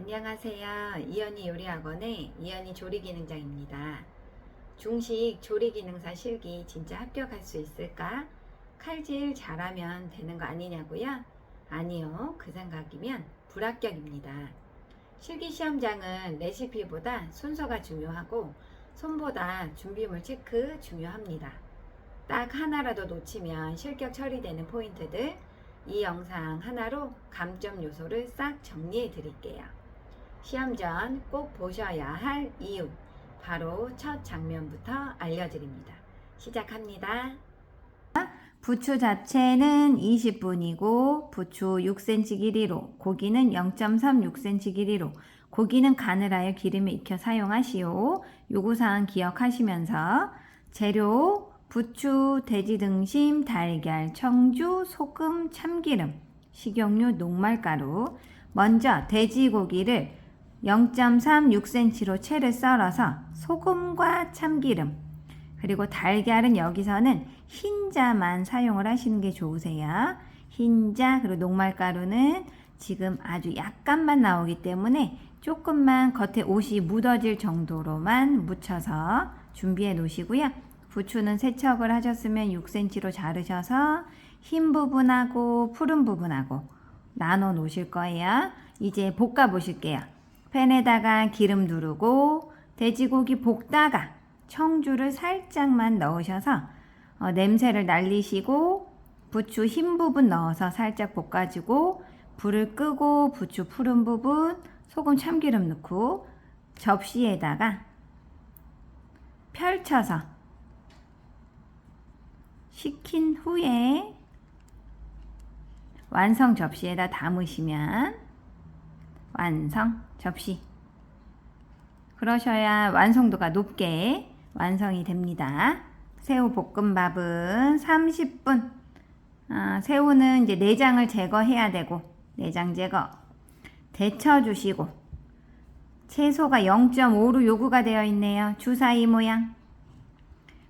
안녕하세요. 이연희 요리학원의 이연희 조리기능장입니다. 중식 조리기능사 실기 진짜 합격할 수 있을까? 칼질 잘하면 되는 거 아니냐고요? 아니요. 그 생각이면 불합격입니다. 실기시험장은 레시피보다 순서가 중요하고 손보다 준비물 체크 중요합니다. 딱 하나라도 놓치면 실격 처리되는 포인트들, 이 영상 하나로 감점 요소를 싹 정리해 드릴게요. 시험 전 꼭 보셔야 할 이유, 바로 첫 장면부터 알려드립니다. 시작합니다. 부추 자체는 20분이고 부추 6cm 길이로, 고기는 0.36cm 길이로, 고기는 간을 하여 기름에 익혀 사용하시오. 요구사항 기억하시면서 재료 부추, 돼지 등심, 달걀, 청주, 소금, 참기름, 식용유, 녹말가루. 먼저 돼지고기를 0.36cm로 채를 썰어서 소금과 참기름, 그리고 달걀은 여기서는 흰자만 사용을 하시는 게 좋으세요. 흰자, 그리고 녹말가루는 지금 아주 약간만 나오기 때문에 조금만 겉에 옷이 묻어질 정도로만 묻혀서 준비해 놓으시고요. 부추는 세척을 하셨으면 6cm로 자르셔서 흰 부분하고 푸른 부분하고 나눠 놓으실 거예요. 이제 볶아 보실게요. 팬에다가 기름 두르고 돼지고기 볶다가 청주를 살짝만 넣으셔서 냄새를 날리시고 부추 흰 부분 넣어서 살짝 볶아주고 불을 끄고 부추 푸른 부분 소금 참기름 넣고 접시에다가 펼쳐서 식힌 후에 완성 접시에다 담으시면 완성 접시. 그러셔야 완성도가 높게 완성이 됩니다. 새우 볶음밥은 30분. 새우는 이제 내장을 제거해야 되고 내장 제거. 데쳐주시고 채소가 0.5로 요구가 되어 있네요. 주사위 모양.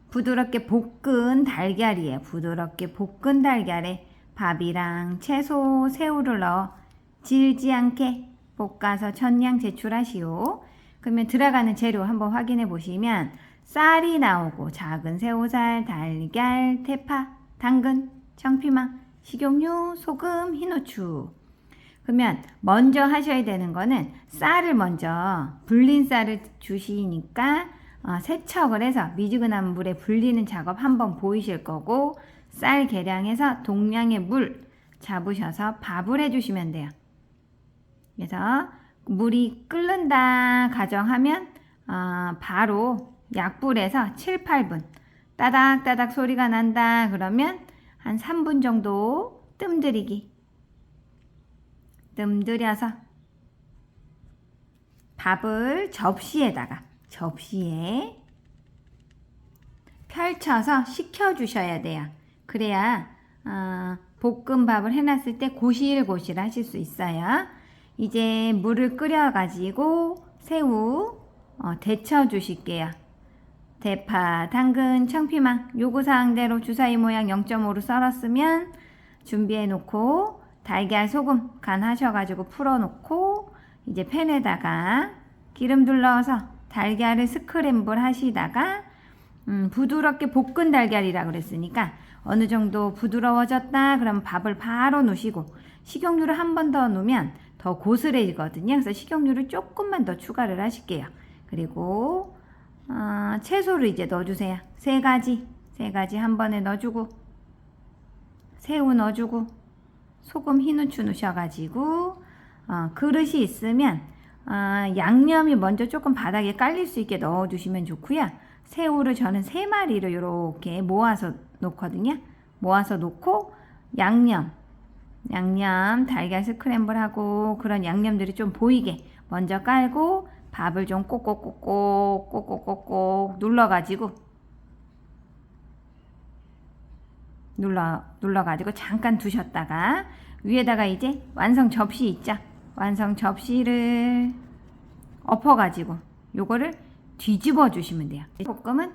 부드럽게 볶은 달걀이에요. 부드럽게 볶은 달걀에 밥이랑 채소, 새우를 넣어 질지 않게 볶아서 전량 제출하시오. 그러면 들어가는 재료 한번 확인해 보시면 쌀이 나오고 작은 새우살, 달걀, 대파, 당근, 청피망, 식용유, 소금, 흰후추. 그러면 먼저 하셔야 되는 거는 쌀을 먼저 불린 쌀을 주시니까 세척을 해서 미지근한 물에 불리는 작업 한번 보이실 거고, 쌀 계량해서 동량의 물 잡으셔서 밥을 해주시면 돼요. 그래서 물이 끓는다 가정하면 바로 약불에서 7, 8분 따닥따닥 소리가 난다 그러면 한 3분 정도 뜸들여서 밥을 접시에 펼쳐서 식혀주셔야 돼요. 그래야 볶음밥을 해놨을 때 고실고실 하실 수 있어요. 이제 물을 끓여가지고 새우 데쳐 주실게요. 대파, 당근, 청피망 요구사항대로 주사위 모양 0.5로 썰었으면 준비해 놓고 달걀, 소금 간 하셔가지고 풀어 놓고 이제 팬에다가 기름 둘러서 달걀을 스크램블 하시다가 부드럽게 볶은 달걀이라 그랬으니까 어느 정도 부드러워졌다 그럼 밥을 바로 놓으시고 식용유를 한 번 더 넣으면 더 고슬해지거든요. 그래서 식용유를 조금만 더 추가를 하실게요. 그리고 채소를 이제 넣어주세요. 세 가지 한 번에 넣어주고 새우 넣어주고 소금 흰후추 넣으셔가지고 그릇이 있으면 양념이 먼저 조금 바닥에 깔릴 수 있게 넣어주시면 좋고요. 새우를 저는 3마리를 이렇게 모아서 놓거든요. 모아서 놓고 양념 달걀 스크램블하고 그런 양념들이 좀 보이게 먼저 깔고 밥을 좀 꼭꼭꼭꼭 눌러가지고 잠깐 두셨다가 위에다가 이제 완성 접시 있죠. 완성 접시를 엎어가지고 요거를 뒤집어 주시면 돼요. 볶음은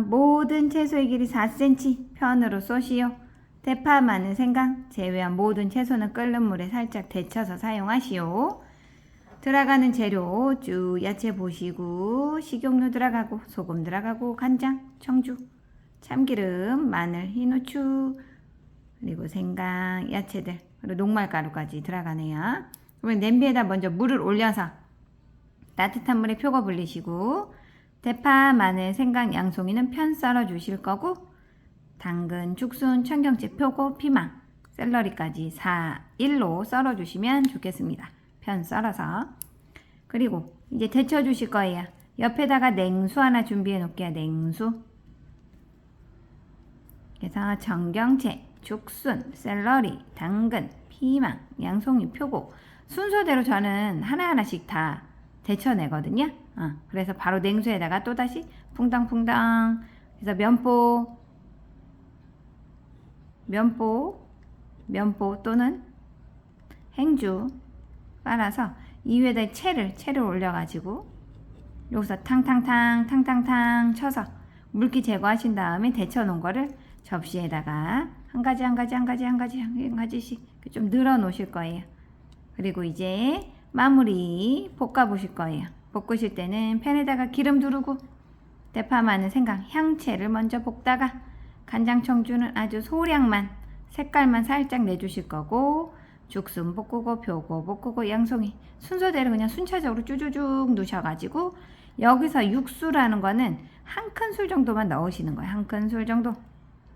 모든 채소의 길이 4cm 편으로 쏘시오. 대파, 마늘, 생강 제외한 모든 채소는 끓는 물에 살짝 데쳐서 사용하시오. 들어가는 재료 쭉 야채 보시고 식용유 들어가고 소금 들어가고 간장, 청주, 참기름, 마늘, 흰후추 그리고 생강, 야채들 그리고 녹말가루까지 들어가네요. 그러면 냄비에다 먼저 물을 올려서 따뜻한 물에 표고 불리시고 대파, 마늘, 생강, 양송이는 편 썰어 주실 거고 당근, 죽순, 청경채, 표고, 피망, 샐러리까지 4:1로 썰어 주시면 좋겠습니다. 편 썰어서. 그리고 이제 데쳐 주실 거예요. 옆에다가 냉수 하나 준비해 놓을게요. 냉수. 그래서 청경채, 죽순, 샐러리, 당근, 피망, 양송이, 표고 순서대로 저는 하나하나씩 다 데쳐내거든요. 그래서 바로 냉수에다가 또다시 퐁당퐁당 그래서 면보 또는 행주 빨아서 이 위에다 채를 올려가지고 여기서 탕탕탕 쳐서 물기 제거하신 다음에 데쳐놓은 거를 접시에다가 한 가지씩 좀 늘어 놓으실 거예요. 그리고 이제 마무리 볶아 보실 거예요. 볶으실 때는 팬에다가 기름 두르고 대파, 마늘, 생강, 향채를 먼저 볶다가 간장, 청주는 아주 소량만 색깔만 살짝 내주실 거고 죽순 볶고 표고 볶고 양송이 순서대로 그냥 순차적으로 쭈쭈쭉 넣으셔가지고 여기서 육수라는 거는 한 큰술 정도만 넣으시는 거예요. 한 큰술 정도.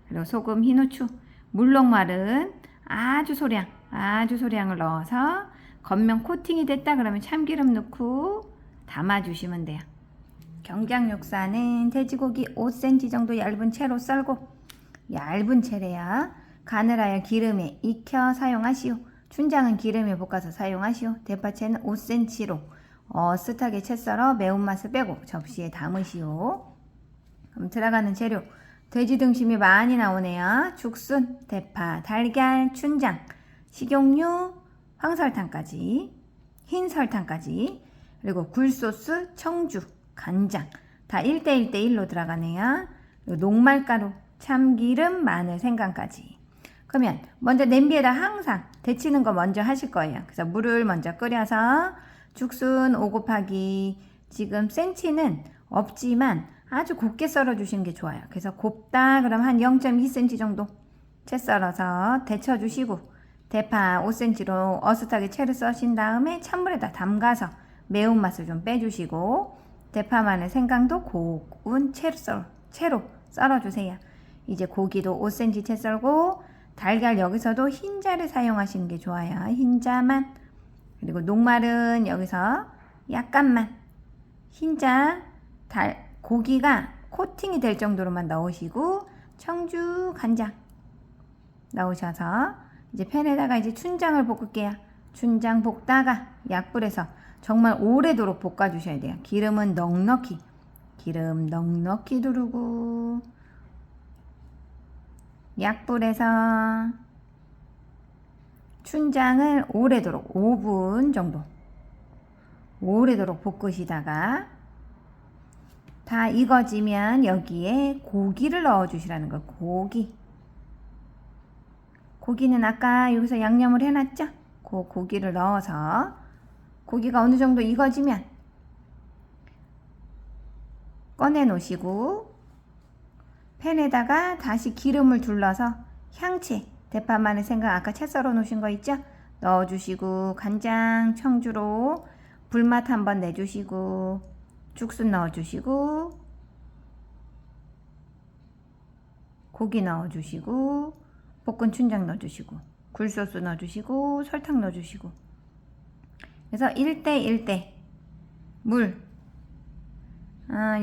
그리고 소금, 흰후추, 물녹말은 아주 소량을 넣어서 겉면 코팅이 됐다 그러면 참기름 넣고 담아주시면 돼요. 경장육사는 돼지고기 5cm 정도 얇은 채로 썰고 얇은 채래야 간을 하여 기름에 익혀 사용하시오. 춘장은 기름에 볶아서 사용하시오. 대파채는 5cm로 어슷하게 채 썰어 매운맛을 빼고 접시에 담으시오. 그럼 들어가는 재료 돼지 등심이 많이 나오네요. 죽순, 대파, 달걀, 춘장, 식용유, 황설탕까지 흰 설탕까지 그리고 굴소스, 청주, 간장 다 1:1:1로 들어가네요. 그리고 녹말가루, 참기름, 마늘, 생강까지. 그러면 먼저 냄비에다 항상 데치는 거 먼저 하실 거예요. 그래서 물을 먼저 끓여서 죽순 5 곱하기 지금 센치는 없지만 아주 곱게 썰어 주시는 게 좋아요. 그래서 곱다 그럼 한 0.2cm 정도 채 썰어서 데쳐 주시고 대파 5cm로 어슷하게 채를 써신 다음에 찬물에다 담가서 매운맛을 좀 빼주시고 대파, 마늘, 생강도 고운 채로 썰어주세요. 이제 고기도 5cm 채 썰고 달걀 여기서도 흰자를 사용하시는 게 좋아요. 흰자만. 그리고 녹말은 여기서 약간만 흰자 고기가 코팅이 될 정도로만 넣으시고 청주, 간장 넣으셔서 이제 팬에다가 이제 춘장을 볶을게요. 춘장 볶다가 약불에서 정말 오래도록 볶아주셔야 돼요. 기름 넉넉히 두르고 약불에서 춘장을 오래도록 5분 정도 오래도록 볶으시다가 다 익어지면 여기에 고기를 넣어 주시라는 거예요. 고기는 아까 여기서 양념을 해놨죠? 그 고기를 넣어서 고기가 어느 정도 익어지면 꺼내 놓으시고 팬에다가 다시 기름을 둘러서 향채, 대파, 마늘, 생강 아까 채 썰어 놓으신 거 있죠? 넣어주시고 간장, 청주로 불맛 한번 내주시고 죽순 넣어주시고 고기 넣어주시고 볶은 춘장 넣어주시고 굴소스 넣어주시고 설탕 넣어주시고 그래서 1:1:1 물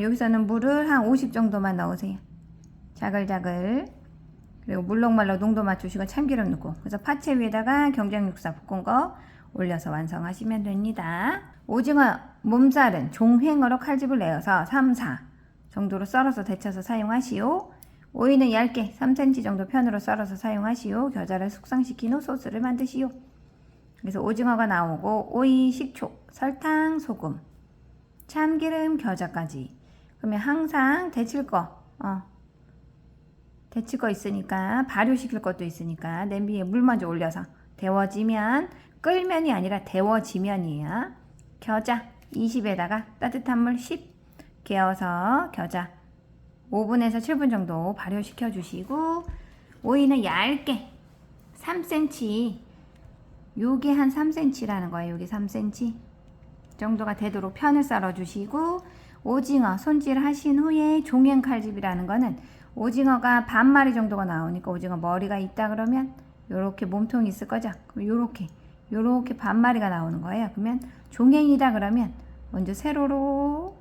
여기서는 물을 한 50 정도만 넣으세요. 자글자글. 그리고 물녹말로 농도 맞추시고 참기름 넣고 그래서 파채 위에다가 경장육사 볶은 거 올려서 완성하시면 됩니다. 오징어 몸살은 종횡으로 칼집을 내어서 3, 4 정도로 썰어서 데쳐서 사용하시오. 오이는 얇게 3cm 정도 편으로 썰어서 사용하시오. 겨자를 숙성시킨 후 소스를 만드시오. 그래서 오징어가 나오고 오이, 식초, 설탕, 소금, 참기름, 겨자까지. 그러면 항상 데칠 거 있으니까 발효시킬 것도 있으니까 냄비에 물 먼저 올려서 데워지면 끓면이 아니라 데워지면이에요. 겨자 20에다가 따뜻한 물 10 개어서 겨자 5분에서 7분 정도 발효시켜 주시고, 오이는 얇게 3cm, 요게 한 3cm라는 거예요. 요게 3cm 정도가 되도록 편을 썰어 주시고, 오징어 손질 하신 후에 종행 칼집이라는 거는 오징어가 반 마리 정도가 나오니까, 오징어 머리가 있다 그러면 요렇게 몸통이 있을 거죠. 그럼 요렇게 반 마리가 나오는 거예요. 그러면 종행이다 그러면 먼저 세로로,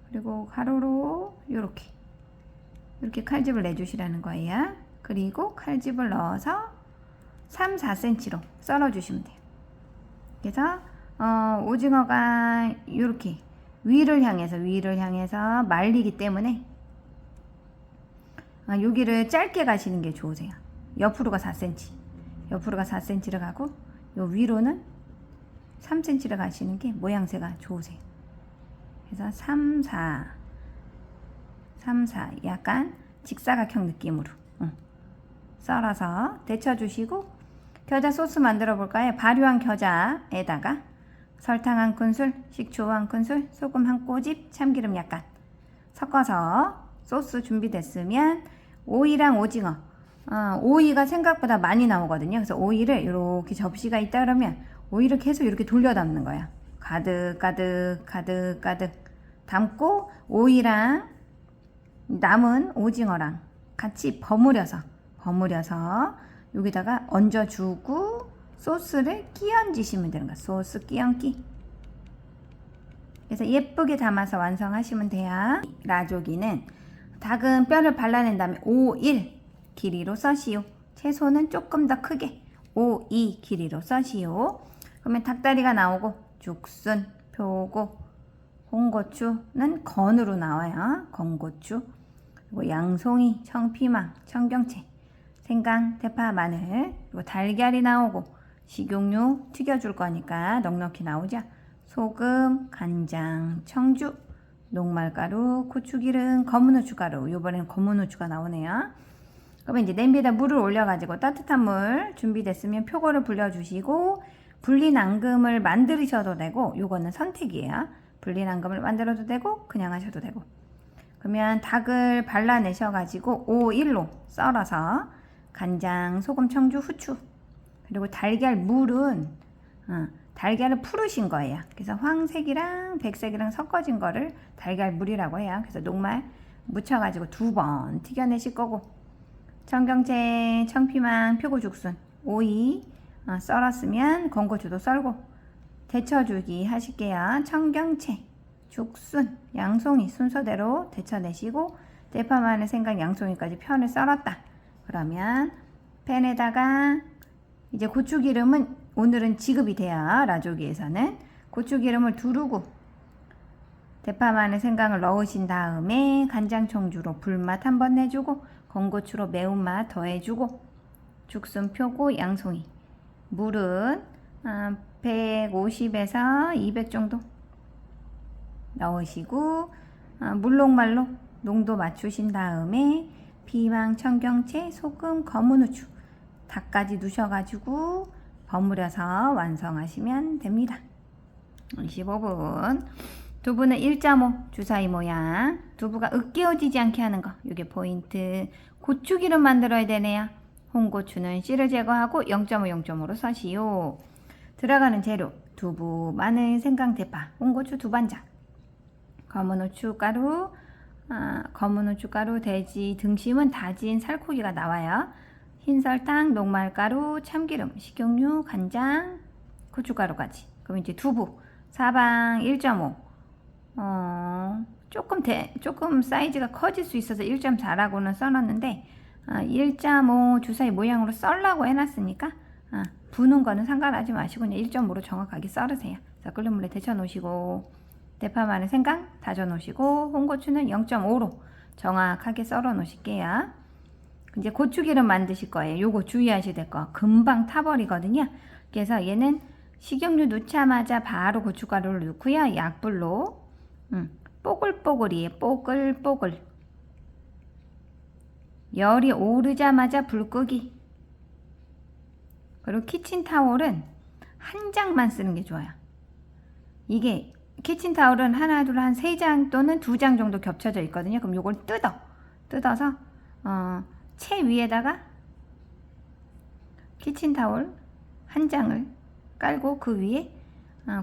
그리고 가로로 이렇게 칼집을 내주시라는 거예요. 그리고 칼집을 넣어서 3, 4cm로 썰어 주시면 돼요. 그래서 오징어가 이렇게 위를 향해서 말리기 때문에 여기를 짧게 가시는 게 좋으세요. 옆으로가 4cm를 가고, 요 위로는 3cm를 가시는 게 모양새가 좋으세요. 그래서 3, 4 약간 직사각형 느낌으로 썰어서 데쳐주시고, 겨자 소스 만들어 볼까요? 발효한 겨자에다가 설탕 1큰술, 식초 1큰술, 소금 1꼬집, 참기름 약간 섞어서 소스 준비됐으면 오이랑 오징어, 오이가 생각보다 많이 나오거든요. 그래서 오이를 이렇게 접시가 있다 그러면 오이를 계속 이렇게 돌려 담는 거야. 가득 담고, 오이랑 남은 오징어랑 같이 버무려서 여기다가 얹어주고 소스를 끼얹으시면 되는 거야. 소스 끼얹기. 그래서 예쁘게 담아서 완성하시면 돼요. 라조기는 닭은 뼈를 발라낸 다음에 5-1 길이로 써시오. 채소는 조금 더 크게 5-2 길이로 써시오. 그러면 닭다리가 나오고, 죽순, 표고, 홍고추는 건으로 나와요. 건고추. 그리고 양송이, 청피망, 청경채, 생강, 대파, 마늘, 그리고 달걀이 나오고, 식용유 튀겨줄 거니까 넉넉히 나오죠. 소금, 간장, 청주, 녹말가루, 고추기름, 검은후추가루. 요번엔 검은후추가 나오네요. 그러면 이제 냄비에다 물을 올려가지고 따뜻한 물 준비됐으면 표고를 불려주시고, 불린 앙금을 만드셔도 되고, 요거는 선택이에요. 불린 앙금을 만들어도 되고 그냥 하셔도 되고. 그러면 닭을 발라내셔가지고 5-1로 썰어서 간장, 소금, 청주, 후추, 그리고 달걀 물은 달걀을 푸르신 거예요. 그래서 황색이랑 백색이랑 섞어진 거를 달걀 물이라고 해요. 그래서 녹말 묻혀가지고 2번 튀겨내실 거고, 청경채, 청피망, 표고죽순, 오이 썰었으면 건고추도 썰고 데쳐주기 하실게요. 청경채, 죽순, 양송이 순서대로 데쳐내시고, 대파, 마늘, 생강, 양송이까지 편을 썰었다 그러면 팬에다가 이제 고추기름은 오늘은 지급이 돼요. 라조기에서는 고추기름을 두르고 대파, 마늘, 생강을 넣으신 다음에 간장, 청주로 불맛 한번 내주고, 건고추로 매운맛 더해주고, 죽순, 표고, 양송이, 물은 150에서 200 정도 넣으시고, 물녹말로 농도 맞추신 다음에 피망, 청경채, 소금, 검은후추, 닭까지 넣으셔가지고 버무려서 완성하시면 됩니다. 25분. 두부는 1.5 주사위 모양, 두부가 으깨어지지 않게 하는 거, 이게 포인트. 고추기름 만들어야 되네요. 홍고추는 씨를 제거하고 0.5, 0.5로 써시오. 들어가는 재료, 두부, 마늘, 생강, 대파, 홍고추 두반장, 검은후춧가루, 돼지 등심은 다진 살코기가 나와요. 흰설탕, 녹말가루, 참기름, 식용유, 간장, 고춧가루까지. 그럼 이제 두부 사방 1.5, 조금 사이즈가 커질 수 있어서 1.4라고는 써놨는데 1.5 주사위 모양으로 썰라고 해놨으니까 부는 거는 상관하지 마시고 그냥 1.5로 정확하게 썰으세요. 자, 끓는 물에 데쳐 놓으시고, 대파, 마늘, 생강 다져 놓으시고, 홍고추는 0.5로 정확하게 썰어 놓으실게요. 이제 고추기름 만드실 거예요. 요거 주의하셔야 될 거, 금방 타버리거든요. 그래서 얘는 식용유 넣자마자 바로 고춧가루를 넣고요. 약불로 뽀글뽀글이에요. 뽀글뽀글. 열이 오르자마자 불 끄기. 그리고 키친타올은 한 장만 쓰는 게 좋아요. 이게 키친타올은 하나, 둘, 한 3장 또는 2장 정도 겹쳐져 있거든요. 그럼 요걸 뜯어서 채 위에다가 키친타올 한 장을 깔고 그 위에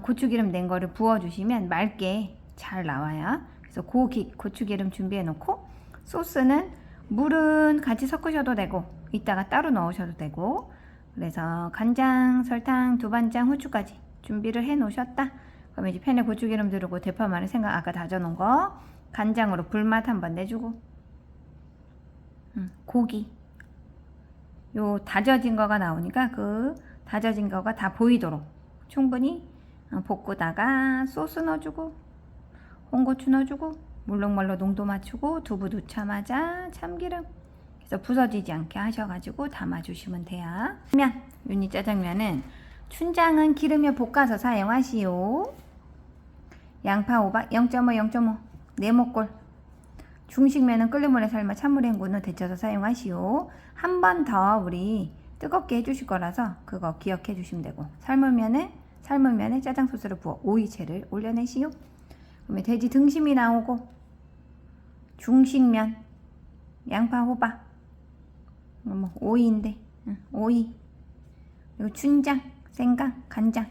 고추기름 낸 거를 부어주시면 맑게 잘 나와요. 그래서 고추기름 준비해 놓고, 소스는 물은 같이 섞으셔도 되고 이따가 따로 넣으셔도 되고, 그래서 간장, 설탕, 두반장, 후추까지 준비를 해 놓으셨다. 그러면 이제 팬에 고추기름 두르고 대파, 마늘, 생강 아까 다져 놓은 거 간장으로 불맛 한번 내주고, 고기 요 다져진 거가 나오니까 그 다져진 거가 다 보이도록 충분히 볶고다가 소스 넣어주고, 홍고추 넣어주고, 물렁물렁 농도 맞추고, 두부 넣자마자 참기름, 그래서 부서지지 않게 하셔가지고 담아주시면 돼요. 유니 짜장면은 춘장은 기름에 볶아서 사용하시오. 양파 호박 0.5 네모꼴. 중식면은 끓는 물에 삶아 찬물에 헹군 후 데쳐서 사용하시오. 한 번 더 우리 뜨겁게 해주실 거라서 그거 기억해 주시면 되고, 삶은 면에 짜장 소스를 부어 오이채를 올려내시오. 그러면 돼지 등심이 나오고, 중식면 양파 호박 오이인데 오이, 그리고 춘장, 생강, 간장,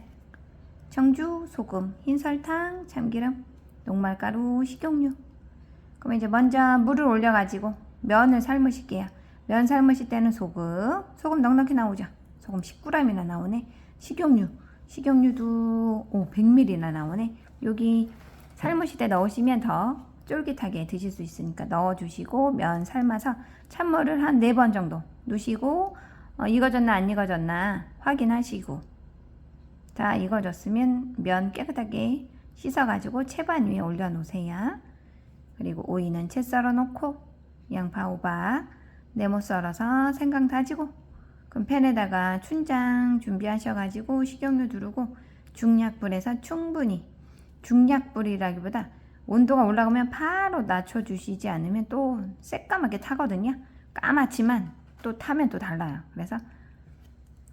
청주, 소금, 흰설탕, 참기름, 녹말가루, 식용유. 그럼 이제 먼저 물을 올려가지고 면을 삶으실게요. 면 삶으실 때는 소금 넉넉히 나오죠. 소금 10g이나 나오네. 식용유도 100ml나 나오네. 여기 삶으실 때 넣으시면 더 쫄깃하게 드실 수 있으니까 넣어주시고, 면 삶아서 찬물을 한 4번 정도 넣으시고, 익어졌나 안 익어졌나 확인하시고, 자, 익어졌으면 면 깨끗하게 씻어가지고 채반 위에 올려놓으세요. 그리고 오이는 채 썰어 놓고, 양파, 호박 네모 썰어서 생강 다지고, 그럼 팬에다가 춘장 준비하셔가지고 식용유 두르고 중약불에서 충분히, 중약불이라기보다 온도가 올라가면 바로 낮춰주시지 않으면 또 새까맣게 타거든요. 까맣지만 또 타면 또 달라요. 그래서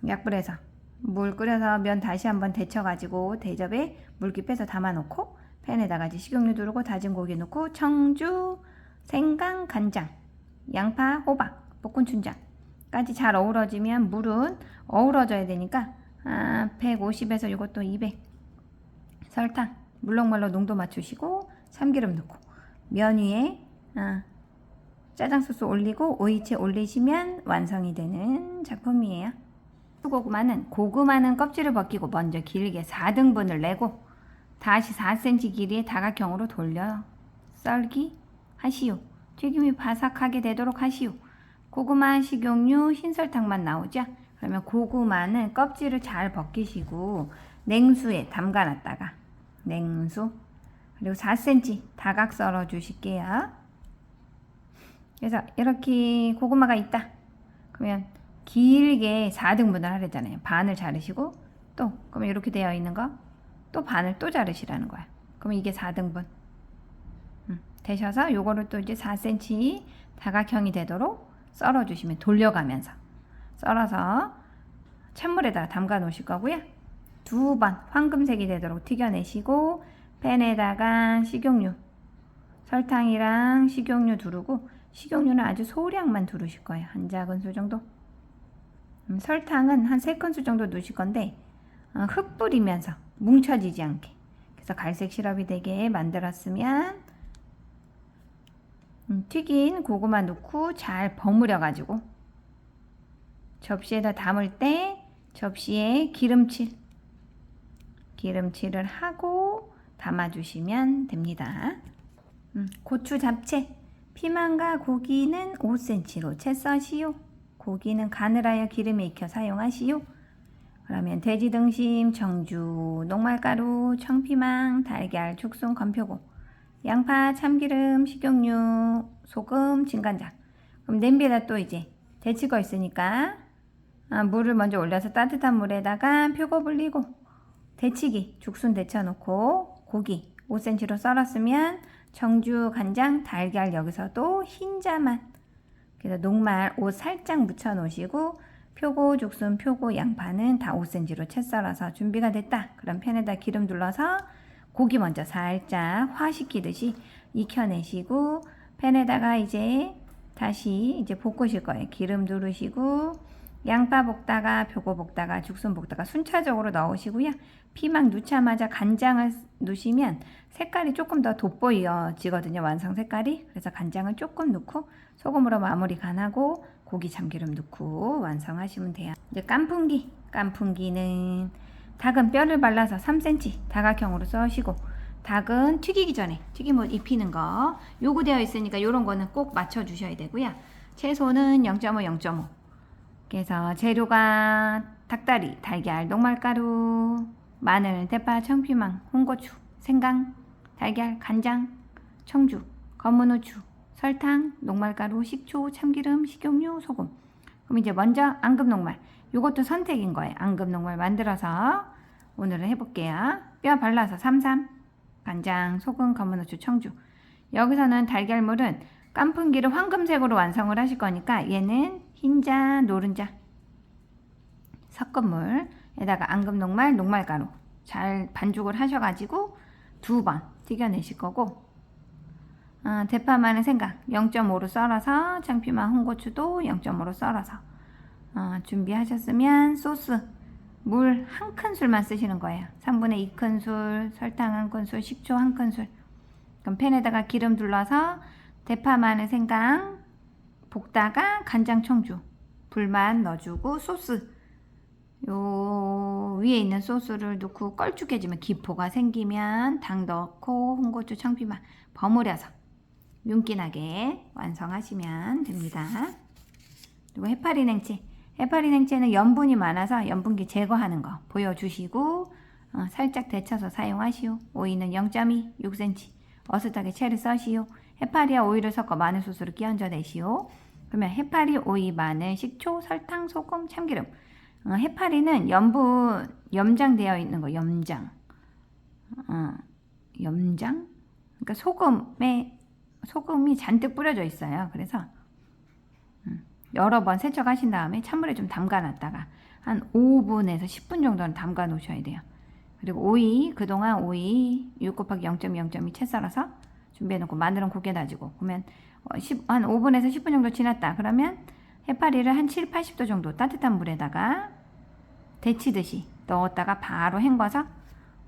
약불에서 물 끓여서 면 다시 한번 데쳐가지고 대접에 물기 빼서 담아놓고, 팬에다가 이제 식용유 두르고 다진 고기 넣고 청주, 생강, 간장, 양파, 호박, 볶은 춘장까지 잘 어우러지면, 물은 어우러져야 되니까 150에서 이것도 200, 설탕, 물렁물렁 농도 맞추시고 참기름 넣고 면 위에 짜장 소스 올리고 오이채 올리시면 완성이 되는 작품이에요. 고구마는 껍질을 벗기고 먼저 길게 4등분을 내고 다시 4cm 길이의 다각형으로 돌려 썰기 하시오. 튀김이 바삭하게 되도록 하시오. 고구마, 식용유, 흰설탕만 나오죠. 그러면 고구마는 껍질을 잘 벗기시고 냉수에 담가놨다가, 냉수, 그리고 4cm 다각 썰어 주실게요. 그래서 이렇게 고구마가 있다 그러면 길게 4등분을 하려잖아요. 반을 자르시고, 또 그러면 이렇게 되어 있는 거 또 반을 또 자르시라는 거야. 그러면 이게 4등분 되셔서 요거를 또 이제 4cm 다각형이 되도록 썰어 주시면, 돌려가면서 썰어서 찬물에다 담가 놓으실 거고요. 2번 황금색이 되도록 튀겨내시고, 팬에다가 식용유, 설탕이랑 식용유 두르고, 식용유는 아주 소량만 두르실 거예요. 한 작은술 정도. 설탕은 한 3큰술 정도 넣으실 건데 흙 뿌리면서 뭉쳐지지 않게, 그래서 갈색 시럽이 되게 만들었으면 튀긴 고구마 넣고 잘 버무려 가지고 접시에다 담을 때 접시에 기름칠을 하고 담아주시면 됩니다. 고추 잡채, 피망과 고기는 5cm로 채 써시오. 고기는 간을 하여 기름에 익혀 사용하시오. 그러면 돼지 등심, 청주, 녹말가루, 청피망, 달걀, 죽순, 건표고, 양파, 참기름, 식용유, 소금, 진간장. 그럼 냄비에다 또 이제 데칠 거 있으니까 물을 먼저 올려서 따뜻한 물에다가 표고 불리고, 데치기, 죽순 데쳐놓고 고기 5cm로 썰었으면 청주, 간장, 달걀, 여기서도 흰자만, 그래서 녹말 옷 살짝 묻혀 놓으시고 표고, 죽순, 표고, 양파는 다 5cm로 채 썰어서 준비가 됐다. 그럼 팬에다 기름 둘러서 고기 먼저 살짝 화시키듯이 익혀내시고 팬에다가 이제 다시 이제 볶으실 거예요. 기름 두르시고 양파 볶다가 표고 볶다가 죽순 볶다가 순차적으로 넣으시고요. 피망 넣자마자 간장을 넣으시면 색깔이 조금 더 돋보여지거든요. 완성 색깔이. 그래서 간장을 조금 넣고 소금으로 마무리 간하고 고기 참기름 넣고 완성하시면 돼요. 이제 깐풍기는 닭은 뼈를 발라서 3cm 다각형으로 써시고 닭은 튀기기 전에 튀김옷 입히는 거 요구되어 있으니까 요런 거는 꼭 맞춰 주셔야 되고요. 채소는 0.5, 0.5. 그래서 재료가 닭다리, 달걀, 녹말가루, 마늘, 대파, 청피망, 홍고추, 생강, 달걀, 간장, 청주, 검은 후추, 설탕, 녹말가루, 식초, 참기름, 식용유, 소금. 그럼 이제 먼저 앙금녹말. 요것도 선택인 거예요. 앙금녹말 만들어서 오늘은 해볼게요. 뼈 발라서 33, 간장, 소금, 검은 후추, 청주. 여기서는 달걀물은 깐풍기를 황금색으로 완성을 하실 거니까 얘는 흰자, 노른자 섞은 물에다가 앙금녹말, 녹말가루 잘 반죽을 하셔가지고 2번 튀겨내실 거고 대파, 마늘, 생강 0.5로 썰어서 청피망, 홍고추도 0.5로 썰어서 준비하셨으면 소스 물 1큰술만 쓰시는 거예요. 3분의 2큰술, 설탕 1큰술, 식초 1큰술. 그럼 팬에다가 기름 둘러서 대파, 마늘, 생강 볶다가 간장, 청주 불만 넣어주고 소스 요 위에 있는 소스를 넣고 걸쭉해지면 기포가 생기면 당 넣고 홍고추, 청피망 버무려서 윤기나게 완성하시면 됩니다. 그리고 해파리 냉채. 해파리 냉채는 염분이 많아서 염분기 제거하는 거 보여주시고 살짝 데쳐서 사용하시오. 오이는 0.2, 6cm 어슷하게 채를 써시오. 해파리와 오이를 섞어 마늘 소스를 끼얹어 내시오. 그러면 해파리, 오이, 마늘, 식초, 설탕, 소금, 참기름. 해파리는 염장되어 있는 거, 염장. 염장? 그러니까 소금이 잔뜩 뿌려져 있어요. 그래서 여러 번 세척하신 다음에 찬물에 좀 담가 놨다가 한 5분에서 10분 정도는 담가 놓으셔야 돼요. 그리고 오이, 그동안 오이 6 곱하기 0.2 채 썰어서 준비해 놓고 마늘은 곱게 다지고 그러면 한 5분에서 10분 정도 지났다. 그러면 해파리를 한 7, 80도 정도 따뜻한 물에다가 데치듯이 넣었다가 바로 헹궈서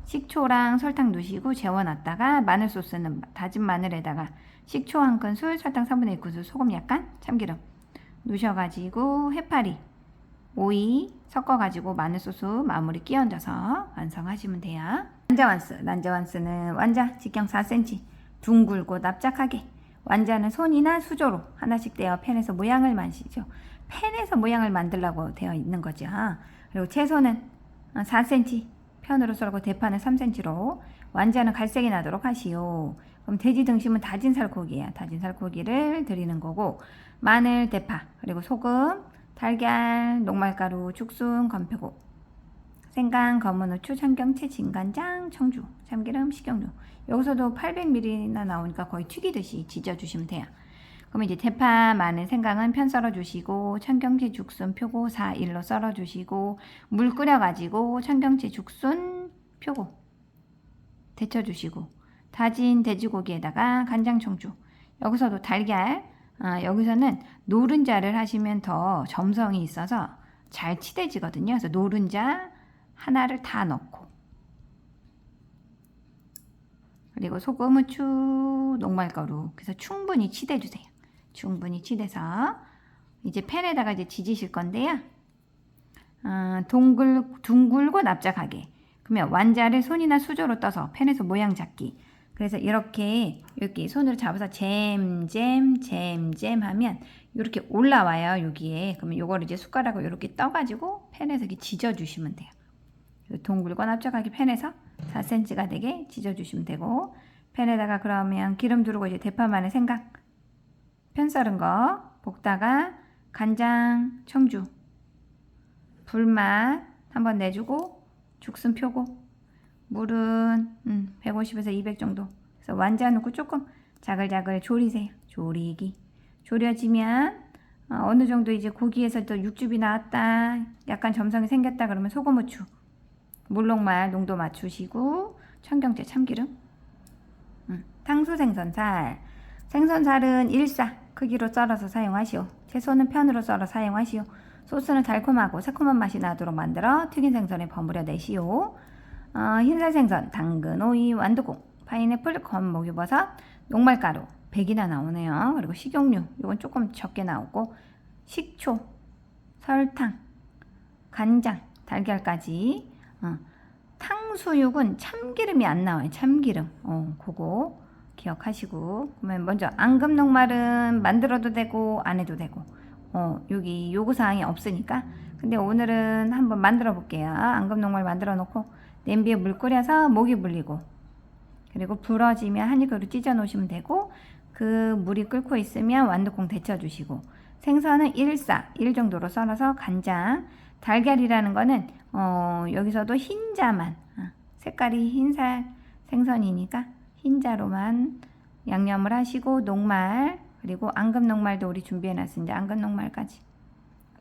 식초랑 설탕 넣으시고 재워놨다가 마늘 소스는 다진 마늘에다가 식초 1큰술, 설탕 3분의 2큰술, 소금 약간, 참기름 넣으셔가지고 해파리, 오이 섞어가지고 마늘 소스 마무리 끼얹어서 완성하시면 돼요. 난자완스는 완자 직경 4cm 둥글고 납작하게 완자는 손이나 수저로 하나씩 떼어 팬에서 모양을 만드시죠. 팬에서 모양을 만들라고 되어 있는 거죠. 그리고 채소는 4cm 편으로 썰고 대파는 3cm로 완자는 갈색이 나도록 하시오. 그럼 돼지 등심은 다진 살코기예요. 다진 살코기를 드리는 거고 마늘, 대파, 그리고 소금, 달걀, 녹말가루, 죽순, 건표고, 생강, 검은 후추, 청경채, 진간장, 청주, 참기름, 식용유. 여기서도 800ml나 나오니까 거의 튀기듯이 지져주시면 돼요. 그럼 이제 대파, 마늘, 생강은 편 썰어주시고 청경채, 죽순, 표고 4, 1로 썰어주시고 물 끓여가지고 청경채, 죽순, 표고 데쳐주시고 다진 돼지고기에다가 간장, 청주. 여기서도 달걀, 여기서는 노른자를 하시면 더 점성이 있어서 잘 치대지거든요. 그래서 노른자 하나를 다 넣고 그리고 소금, 후추, 녹말가루 그래서 충분히 치대주세요. 충분히 치대서 이제 팬에다가 이제 지지실 건데요. 둥글고 납작하게. 그러면 완자를 손이나 수저로 떠서 팬에서 모양 잡기. 그래서 이렇게 손으로 잡아서 잼 하면 이렇게 올라와요. 여기에. 그러면 요거를 이제 숟가락으로 이렇게 떠가지고 팬에서 이렇게 지져주시면 돼요. 동글고 납작하게 팬에서 4cm가 되게 지져주시면 되고 팬에다가 그러면 기름 두르고 이제 대파, 마늘, 생강 편 썰은 거 볶다가 간장, 청주 불맛 한번 내주고 죽순 표고 물은 150에서 200 정도 그래서 완자 넣고 조금 자글자글 조리세요. 조리기 졸여지면 어느 정도 이제 고기에서 또 육즙이 나왔다, 약간 점성이 생겼다 그러면 소금, 후추, 물녹말 농도 맞추시고 청경채, 참기름, 탕수 생선살. 생선살은 1사 크기로 썰어서 사용하시오. 채소는 편으로 썰어 사용하시오. 소스는 달콤하고 새콤한 맛이 나도록 만들어 튀긴 생선에 버무려 내시오. 흰살 생선, 당근, 오이, 완두콩, 파인애플, 건목유버섯, 녹말가루 100이나 나오네요. 그리고 식용유, 이건 조금 적게 나오고, 식초, 설탕, 간장, 달걀까지. 탕수육은 참기름이 안 나와요. 참기름. 그거 기억하시고. 그러면 먼저 앙금 녹말은 만들어도 되고 안 해도 되고. 여기 요구사항이 없으니까. 근데 오늘은 한번 만들어 볼게요. 앙금 녹말 만들어 놓고 냄비에 물 끓여서 목이 불리고, 그리고 불어지면 한 입으로 찢어 놓으시면 되고, 그 물이 끓고 있으면 완두콩 데쳐 주시고, 생선은 1사 1 정도로 썰어서 간장, 달걀이라는 거는 여기서도 흰자만, 색깔이 흰살 생선이니까 흰자로만 양념을 하시고, 녹말, 그리고 앙금 녹말도 우리 준비해 놨습니다. 앙금 녹말까지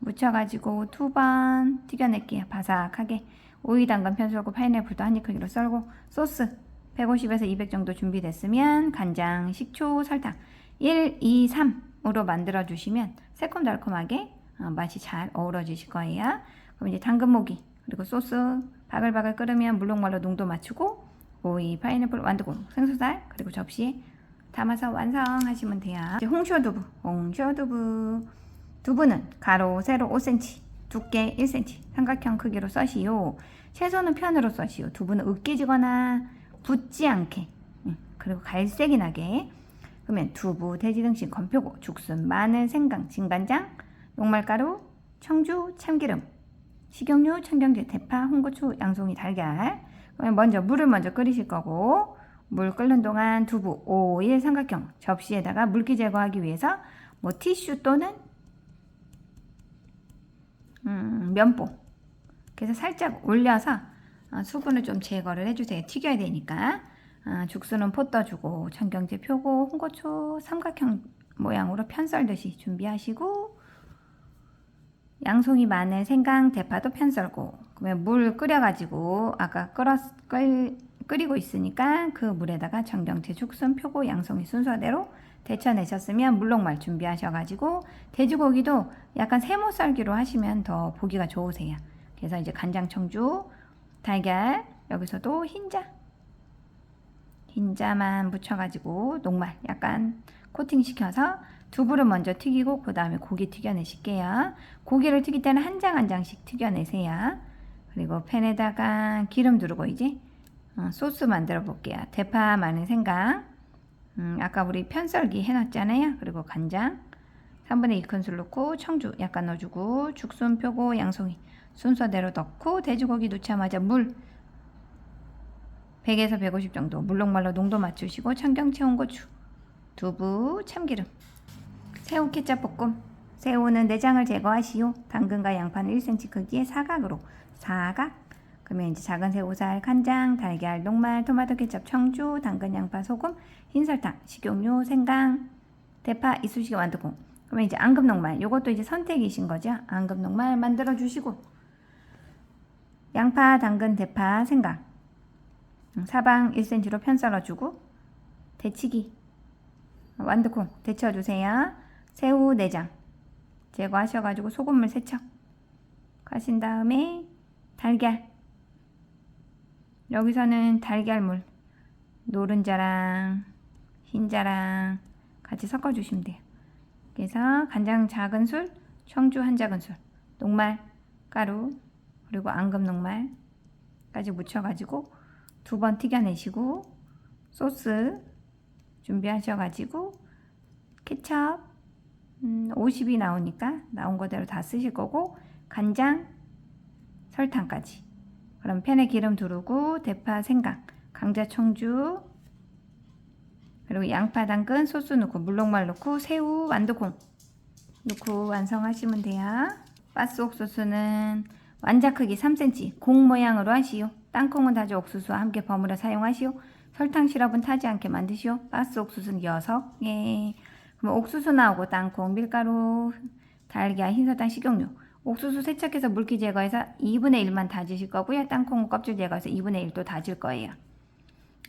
묻혀가지고 2번 튀겨낼게요. 바삭하게. 오이, 당근, 편썰고 파인애플도 한 입 크기로 썰고, 소스 150에서 200 정도 준비됐으면 간장, 식초, 설탕 1, 2, 3으로 만들어 주시면 새콤달콤하게 맛이 잘 어우러지실 거예요. 그럼 이제 당근모기, 그리고 소스 바글바글 끓으면 물녹말로 농도 맞추고, 오이, 파인애플, 완두콩, 생선살, 그리고 접시에 담아서 완성하시면 돼요. 이제 홍쇼두부. 두부는 가로, 세로 5cm, 두께 1cm, 삼각형 크기로 써시오. 채소는 편으로 써시오. 두부는 으깨지거나 붙지 않게, 그리고 갈색이 나게. 그러면 두부, 돼지 등심, 건표고, 죽순, 마늘, 생강, 진간장, 녹말가루, 청주, 참기름, 식용유, 청경채, 대파, 홍고추, 양송이, 달걀. 그러면 먼저 물을 끓이실 거고, 물 끓는 동안 두부, 오일, 삼각형 접시에다가 물기 제거하기 위해서 티슈 또는 면보, 그래서 살짝 올려서 수분을 좀 제거를 해주세요. 튀겨야 되니까. 죽순은 포 떠주고, 청경채 표고, 홍고추 삼각형 모양으로 편 썰듯이 준비하시고, 양송이, 마늘, 생강, 대파도 편 썰고, 그러면 물 끓여가지고 아까 끓이고 있으니까 그 물에다가 청경채, 죽순, 표고, 양송이 순서대로 데쳐내셨으면 물녹말 준비하셔가지고, 돼지고기도 약간 세모 썰기로 하시면 더 보기가 좋으세요. 그래서 이제 간장, 청주, 달걀, 여기서도 흰자만 묻혀가지고 녹말 약간 코팅시켜서 두부를 먼저 튀기고 그 다음에 고기 튀겨내실게요. 고기를 튀길 때는 한 장 한 장씩 튀겨내세요. 그리고 팬에다가 기름 두르고 이제 소스 만들어 볼게요. 대파, 마늘, 생강, 아까 우리 편썰기 해놨잖아요. 그리고 간장 3분의 2큰술 넣고, 청주 약간 넣어주고, 죽순, 표고, 양송이 순서대로 넣고, 돼지고기 넣자마자 물 100에서 150 정도 물녹말로 농도 맞추시고, 청경채, 홍고추, 두부, 참기름, 새우 케첩 볶음. 새우는 내장을 제거하시오. 당근과 양파는 1cm 크기의 사각으로, 그러면 이제 작은 새우살, 간장, 달걀, 녹말, 토마토 케첩, 청주, 당근, 양파, 소금, 흰설탕, 식용유, 생강, 대파, 이쑤시개, 완두콩. 그러면 이제 앙금 녹말, 요것도 이제 선택이신 거죠. 앙금 녹말 만들어 주시고, 양파, 당근, 대파, 생강 사방 1cm로 편 썰어주고, 데치기, 완두콩 데쳐주세요. 새우 내장 제거하셔가지고 소금물 세척 하신 다음에 달걀, 여기서는 달걀물 노른자랑 흰자랑 같이 섞어주시면 돼요. 그래서 간장 작은술, 청주 한 작은술, 녹말 가루, 그리고 앙금 녹말까지 묻혀가지고 2번 튀겨내시고, 소스 준비하셔가지고 케첩 50이 나오니까 나온 거대로 다 쓰실 거고, 간장, 설탕까지. 그럼 팬에 기름 두르고 대파, 생강, 강자, 청주, 그리고 양파, 당근, 소스 넣고 물녹말 넣고 새우, 완두콩 넣고 완성하시면 돼요. 바스 옥수수는 완자 크기 3cm 공 모양으로 하시오. 땅콩은 다져 옥수수와 함께 버무려 사용하시오. 설탕 시럽은 타지 않게 만드시오. 바스 옥수수는 6개. 그럼 옥수수 나오고 땅콩, 밀가루, 달걀, 흰설탕, 식용유. 옥수수 세척해서 물기 제거해서 2분의 1만 다지실 거고요. 땅콩 껍질 제거해서 2분의 1도 다질 거예요.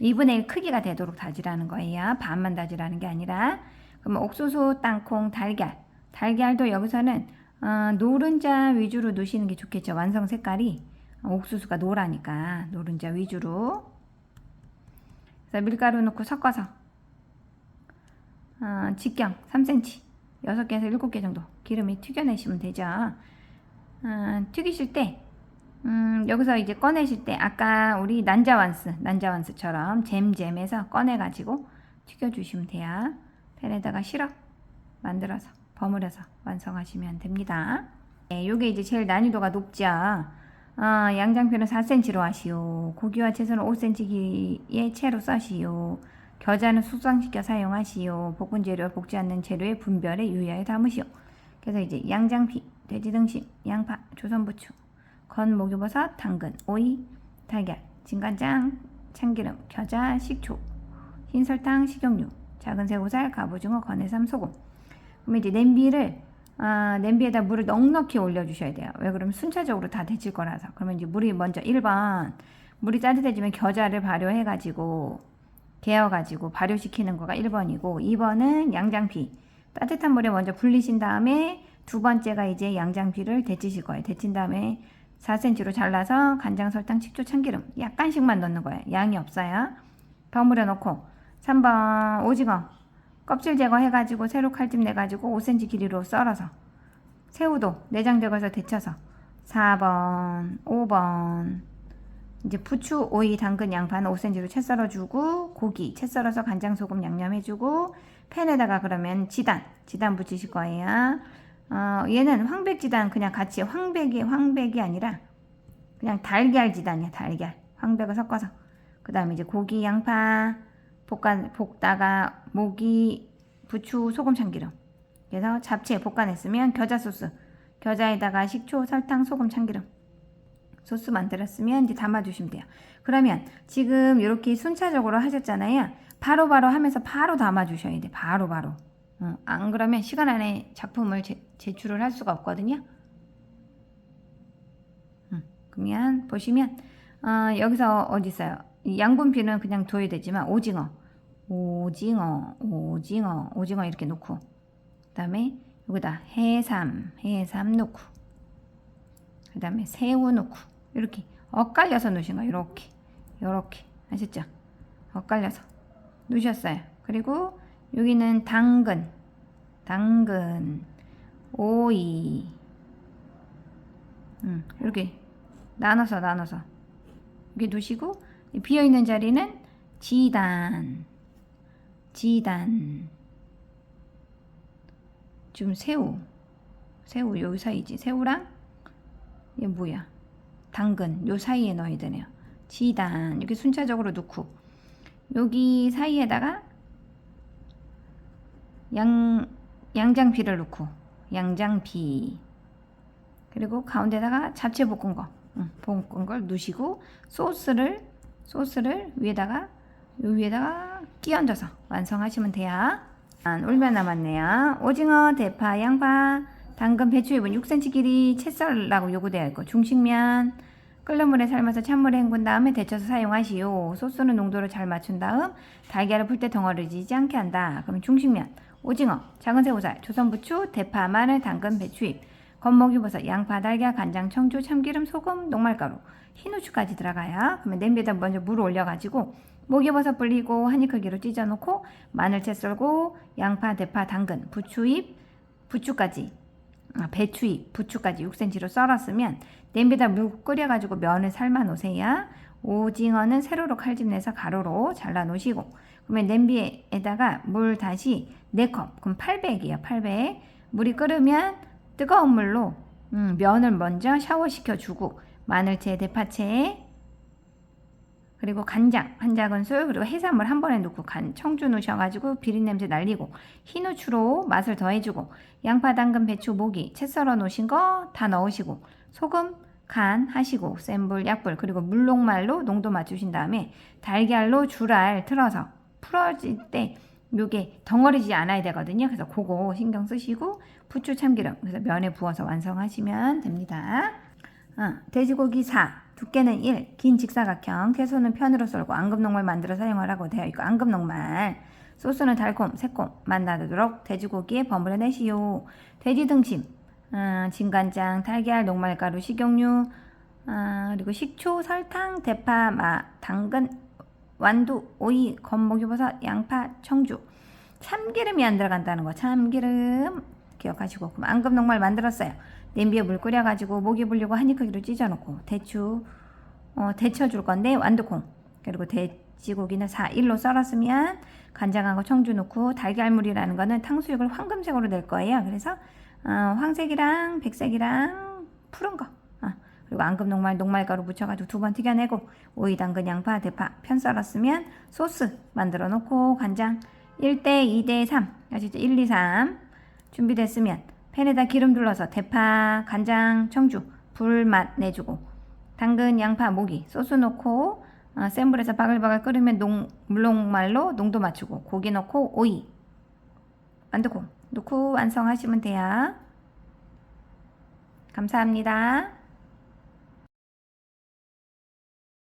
2분의 1 크기가 되도록 다지라는 거예요. 반만 다지라는 게 아니라. 그러면 옥수수, 땅콩, 달걀. 달걀도 여기서는 노른자 위주로 넣으시는 게 좋겠죠. 완성 색깔이 옥수수가 노라니까 노른자 위주로. 그래서 밀가루 넣고 섞어서 직경 3cm 6개에서 7개 정도 기름이 튀겨내시면 되죠. 튀기실 때 여기서 이제 꺼내실 때 아까 우리 난자완스처럼 잼해서 꺼내가지고 튀겨주시면 돼요. 팬에다가 시럽 만들어서 버무려서 완성하시면 됩니다. 네, 요게 이제 제일 난이도가 높죠. 양장피는 4cm로 하시오. 고기와 채소는 5cm 길이의 채로 써시오. 겨자는 숙성시켜 사용하시오. 볶은 재료, 볶지 않는 재료의 분별에 유의하여 담으시오. 그래서 이제 양장피, 돼지 등심, 양파, 조선부추, 건 목이버섯, 당근, 오이, 달걀, 진간장, 참기름, 겨자, 식초, 흰설탕, 식용유, 작은 새우살, 갑오징어, 건해삼, 소금. 그러면 이제 냄비에다 물을 넉넉히 올려주셔야 돼요. 왜 그러면 순차적으로 다 데칠 거라서. 그러면 이제 물이 먼저 1번 물이 따뜻해지면 겨자를 발효해가지고 개어가지고 발효시키는 거가 1번이고 2번은 양장피 따뜻한 물에 먼저 불리신 다음에 두 번째가 이제 양장피를 데치실 거예요. 데친 다음에 4cm로 잘라서 간장, 설탕, 식초, 참기름 약간씩만 넣는 거예요. 양이 없어요. 버무려 놓고 3번 오징어 껍질 제거해가지고 새로 칼집 내가지고 5cm 길이로 썰어서 새우도 내장 제거해서 데쳐서 4번 5번 이제 부추, 오이, 당근, 양파는 5cm로 채 썰어주고 고기 채 썰어서 간장, 소금 양념해주고 팬에다가 그러면 지단 부치실 거예요. 얘는 황백지단 그냥 같이 황백이 아니라 그냥 달걀 지단이야. 달걀 황백을 섞어서 그 다음에 이제 고기, 양파 볶다가 모기, 부추, 소금, 참기름 그래서 잡채 볶아냈으면 겨자 소스 겨자에다가 식초, 설탕, 소금, 참기름 소스 만들었으면 이제 담아주시면 돼요. 그러면 지금 이렇게 순차적으로 하셨잖아요. 바로바로 하면서 바로 담아주셔야 돼. 바로바로. 안 그러면 시간 안에 작품을 제출을 할 수가 없거든요. 그러면 보시면 여기서 어디 있어요? 양분피는 그냥 둬야 되지만 오징어 이렇게 놓고 그 다음에 여기다 해삼 놓고 그 다음에 새우 넣고 이렇게 엇갈려서 넣으신 거예요. 이렇게 아셨죠? 엇갈려서 넣으셨어요. 그리고 여기는 당근 오이 이렇게 나눠서 이렇게 놓으시고 비어있는 자리는 지단 지금 새우 요 사이지. 새우랑 이게 뭐야 당근 요 사이에 넣어야 되네요. 지단 이렇게 순차적으로 넣고 여기 사이에다가 양장피를 넣고 양장피 그리고 가운데다가 잡채 볶은 걸 넣으시고 소스를 위에다가 끼 얹어서 완성하시면 돼요. 얼마 남았네요. 오징어, 대파, 양파, 당근, 배추잎은 6cm 길이 채 썰라고 요구되어 있고 중식면 끓는 물에 삶아서 찬물에 헹군 다음에 데쳐서 사용하시오. 소스는 농도를 잘 맞춘 다음 달걀을 풀 때 덩어리지지 않게 한다. 그럼 중식면 오징어, 작은 새우살, 조선부추, 대파, 마늘, 당근, 배추잎, 건목유버섯, 양파, 달걀, 간장, 청주, 참기름, 소금, 녹말가루, 흰후추까지 들어가요. 그러면 냄비에다 먼저 물을 올려가지고 목유버섯 불리고 한입 크기로 찢어놓고 마늘 채 썰고 양파, 대파, 당근, 배추잎, 부추까지 6cm로 썰었으면 냄비에다 물 끓여가지고 면을 삶아 놓으세요. 오징어는 세로로 칼집 내서 가로로 잘라 놓으시고 그러면 냄비에다가 물 다시 4컵 그럼 800이에요. 800 물이 끓으면 뜨거운 물로 면을 먼저 샤워시켜 주고 마늘채, 대파채 그리고 간장 한 작은술 그리고 해산물 한 번에 넣고 청주 넣으셔가지고 비린냄새 날리고 흰후추로 맛을 더해주고 양파, 당근, 배추, 모기 채 썰어 놓으신 거 다 넣으시고 소금, 간 하시고 센 불, 약불 그리고 물녹말로 농도 맞추신 다음에 달걀로 줄알 틀어서 풀어질 때 요게 덩어리지 않아야 되거든요. 그래서 그거 신경 쓰시고 부추 참기름 그래서 면에 부어서 완성하시면 됩니다. 돼지고기 4, 두께는 1, 긴 직사각형, 채소는 편으로 썰고 앙금녹말 만들어 사용하라고 되어 있고 앙금녹말 소스는 달콤, 새콤 맛 나도록 돼지고기에 버무려 내시오. 돼지 등심, 진간장, 달걀, 녹말가루, 식용유, 그리고 식초, 설탕, 대파, 당근, 완두, 오이, 건목유버섯, 양파, 청주. 참기름이 안 들어간다는 거. 참기름 기억하시고. 그럼 앙금녹말 만들었어요. 냄비에 물 끓여가지고 목이 불리고 한 입 크기로 찢어놓고 대추 데쳐줄 건데 완두콩 그리고 돼지고기는 4:1로 썰었으면 간장하고 청주 넣고 달걀물이라는 거는 탕수육을 황금색으로 낼 거예요. 그래서 황색이랑 백색이랑 푸른 거 그리고 앙금녹말 녹말가루 묻혀가지고 2번 튀겨내고 오이, 당근, 양파, 대파 편 썰었으면 소스 만들어 놓고 간장 1대 2대 3 아시죠? 1, 2, 3 준비됐으면 팬에다 기름 둘러서 대파, 간장, 청주 불맛 내주고 당근, 양파, 모기 소스 넣고 센 불에서 바글바글 끓으면 물녹말로 농도 맞추고 고기 넣고 오이, 완두콩 넣고 완성하시면 돼요. 감사합니다.